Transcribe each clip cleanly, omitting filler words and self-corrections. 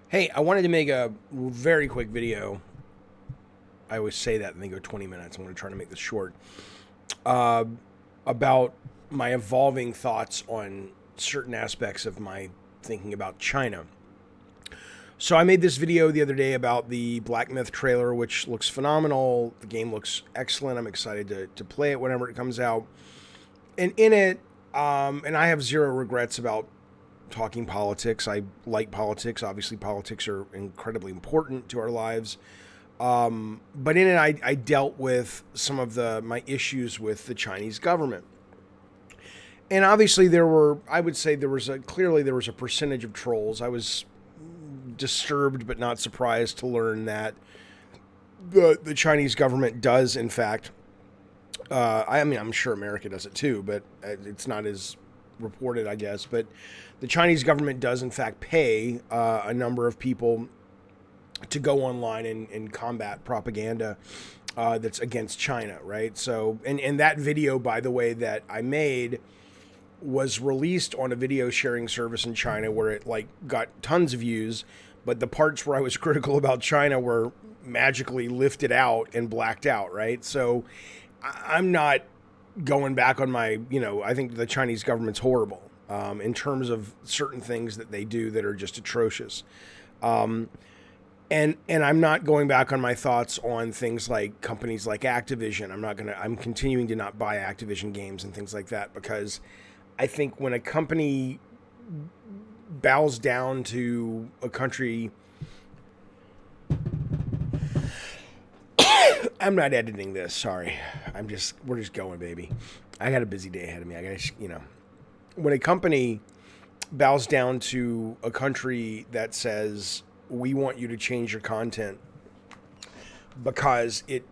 Hey, I wanted to make a very quick video. I always say that and then go 20 minutes. I'm going to try to make this short. Uh, about my evolving thoughts on certain aspects of my thinking about China. So I made this video the other day about the Black Myth trailer, which looks phenomenal. The game looks excellent. I'm excited to play it whenever it comes out. And in it, and I have zero regrets about talking politics. I like politics. Obviously, politics are incredibly important to our lives. But in it, I dealt with some of my issues with the Chinese government. And obviously, I would say clearly there was a percentage of trolls. I was disturbed but not surprised to learn that the Chinese government does, in fact, I mean, I'm sure America does it too, but it's not as reported, I guess. But the Chinese government does, in fact, pay a number of people to go online and combat propaganda that's against China, right? So, and that video, by the way, that I made was released on a video sharing service in China where it like got tons of views, but the parts where I was critical about China were magically lifted out and blacked out, right? So I'm not going back on I think the Chinese government's horrible in terms of certain things that they do that are just atrocious. And I'm not going back on my thoughts on things like companies like Activision. I'm continuing to not buy Activision games and things like that because I think when a company bows down to a country, I'm not editing this. Sorry, we're just going, baby. I got a busy day ahead of me. I got when a company bows down to a country that says we want you to change your content because it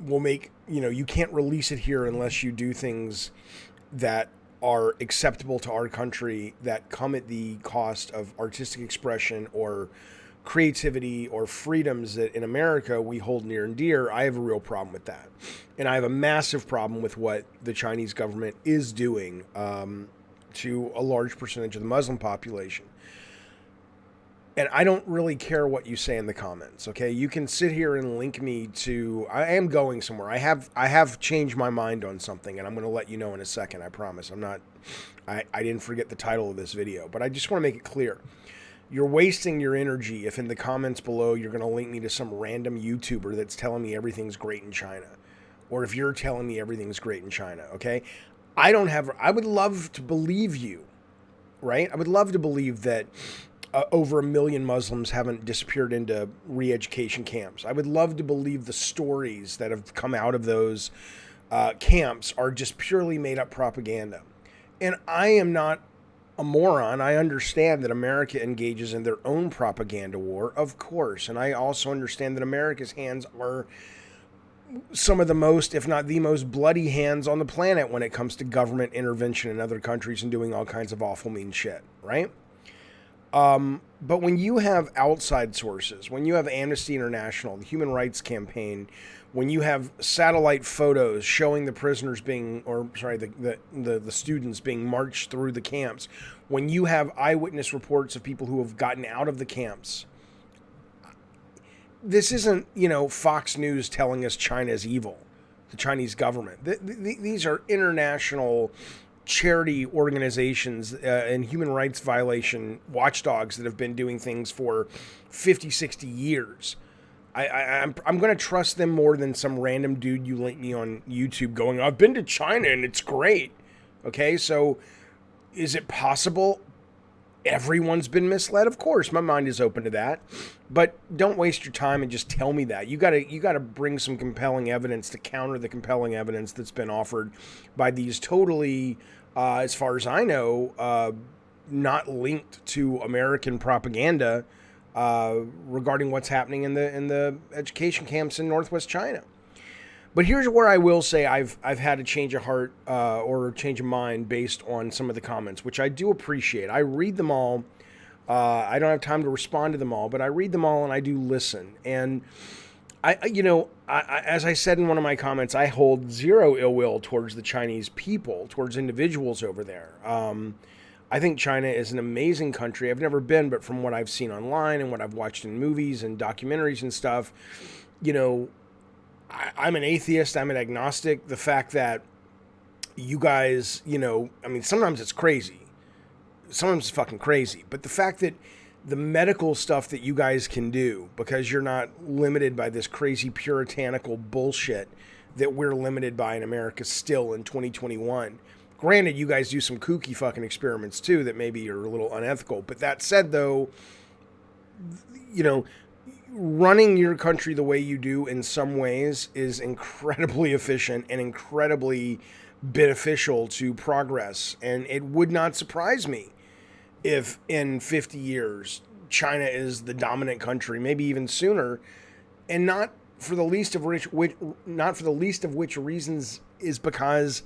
will make you can't release it here unless you do things that are acceptable to our country that come at the cost of artistic expression or creativity or freedoms that in America we hold near and dear. I have a real problem with that. And I have a massive problem with what the Chinese government is doing to a large percentage of the Muslim population. And I don't really care what you say in the comments. Okay, you can sit here and link me to. I am going somewhere. I have changed my mind on something, and I'm going to let you know in a second. I promise. I'm not. I didn't forget the title of this video, but I just want to make it clear. You're wasting your energy if in the comments below you're going to link me to some random YouTuber that's telling me everything's great in China, or if you're telling me everything's great in China. Okay, I don't have. I would love to believe you, right? I would love to believe that. Over 1 million Muslims haven't disappeared into re-education camps. I would love to believe the stories that have come out of those camps are just purely made up propaganda. And I am not a moron. I understand that America engages in their own propaganda war, of course. And I also understand that America's hands are some of the most, if not the most bloody hands on the planet when it comes to government intervention in other countries and doing all kinds of awful mean shit, right? But when you have outside sources, when you have Amnesty International, the Human Rights Campaign, when you have satellite photos showing the prisoners the students being marched through the camps, when you have eyewitness reports of people who have gotten out of the camps, this isn't, Fox News telling us China is evil, the Chinese government. These are international charity organizations and human rights violation watchdogs that have been doing things for 50, 60 years. I'm going to trust them more than some random dude you link me on YouTube going, I've been to China and it's great. Okay, so is it possible everyone's been misled? Of course, my mind is open to that. But don't waste your time and just tell me that. You gotta bring some compelling evidence to counter the compelling evidence that's been offered by these totally, as far as I know, not linked to American propaganda regarding what's happening in the education camps in Northwest China. But here's where I will say I've had a change of heart or a change of mind based on some of the comments, which I do appreciate. I read them all. I don't have time to respond to them all, but I read them all and I do listen. And as I said in one of my comments, I hold zero ill will towards the Chinese people, towards individuals over there. I think China is an amazing country. I've never been, but from what I've seen online and what I've watched in movies and documentaries and stuff, you know, I'm an atheist. I'm an agnostic. The fact that you guys, you know, I mean, sometimes it's crazy. Sometimes it's fucking crazy. But the fact that the medical stuff that you guys can do, because you're not limited by this crazy puritanical bullshit that we're limited by in America still in 2021. Granted, you guys do some kooky fucking experiments too that maybe are a little unethical. But that said, though, you know, running your country the way you do in some ways is incredibly efficient and incredibly beneficial to progress. And it would not surprise me if in 50 years China is the dominant country, maybe even sooner, and not for the least of which reasons is because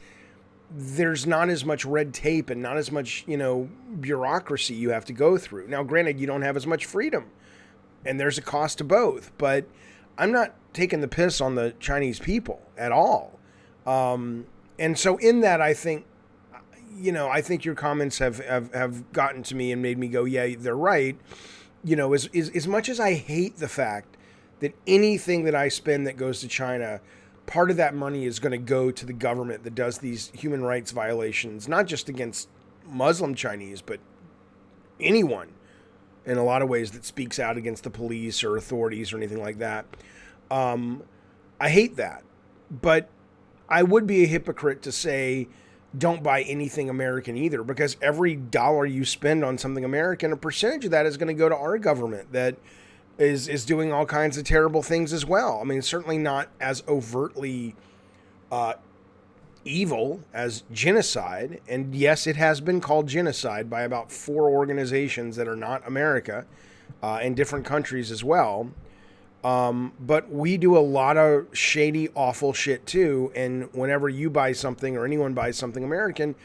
there's not as much red tape and not as much, you know, bureaucracy you have to go through. Now, granted, you don't have as much freedom, and there's a cost to both, but I'm not taking the piss on the Chinese people at all. And so in that, I think, you know, I think your comments have gotten to me and made me go, yeah, they're right. You know, as much as I hate the fact that anything that I spend that goes to China, part of that money is going to go to the government that does these human rights violations, not just against Muslim Chinese, but anyone in a lot of ways that speaks out against the police or authorities or anything like that. I hate that. But I would be a hypocrite to say don't buy anything American either, because every dollar you spend on something American, a percentage of that is going to go to our government that is doing all kinds of terrible things as well. I mean, certainly not as overtly evil as genocide. And yes, it has been called genocide by about 4 organizations that are not America in different countries as well. But we do a lot of shady, awful shit too. And whenever you buy something or anyone buys something American,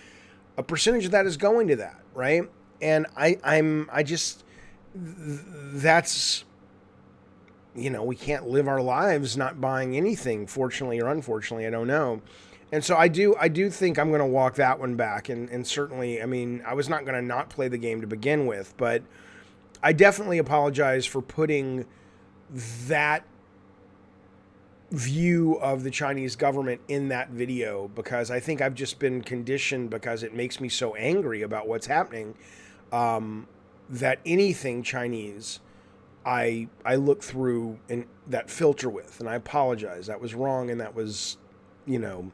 a percentage of that is going to that, right? And that's, you know, we can't live our lives not buying anything, fortunately or unfortunately, I don't know. And so I do think I'm going to walk that one back. And certainly, I mean, I was not going to not play the game to begin with, but I definitely apologize for putting that view of the Chinese government in that video, because I think I've just been conditioned, because it makes me so angry about what's happening, that anything Chinese I look through and that filter with, and I apologize. That was wrong, and that was, you know,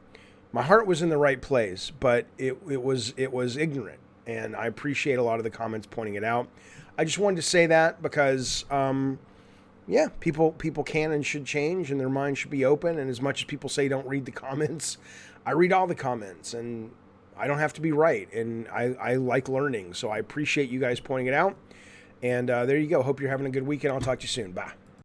my heart was in the right place, but it was ignorant, and I appreciate a lot of the comments pointing it out. I just wanted to say that because yeah, people can and should change, and their minds should be open. And as much as people say don't read the comments, I read all the comments, and I don't have to be right. And I like learning, so I appreciate you guys pointing it out. And there you go. Hope you're having a good weekend. I'll talk to you soon. Bye.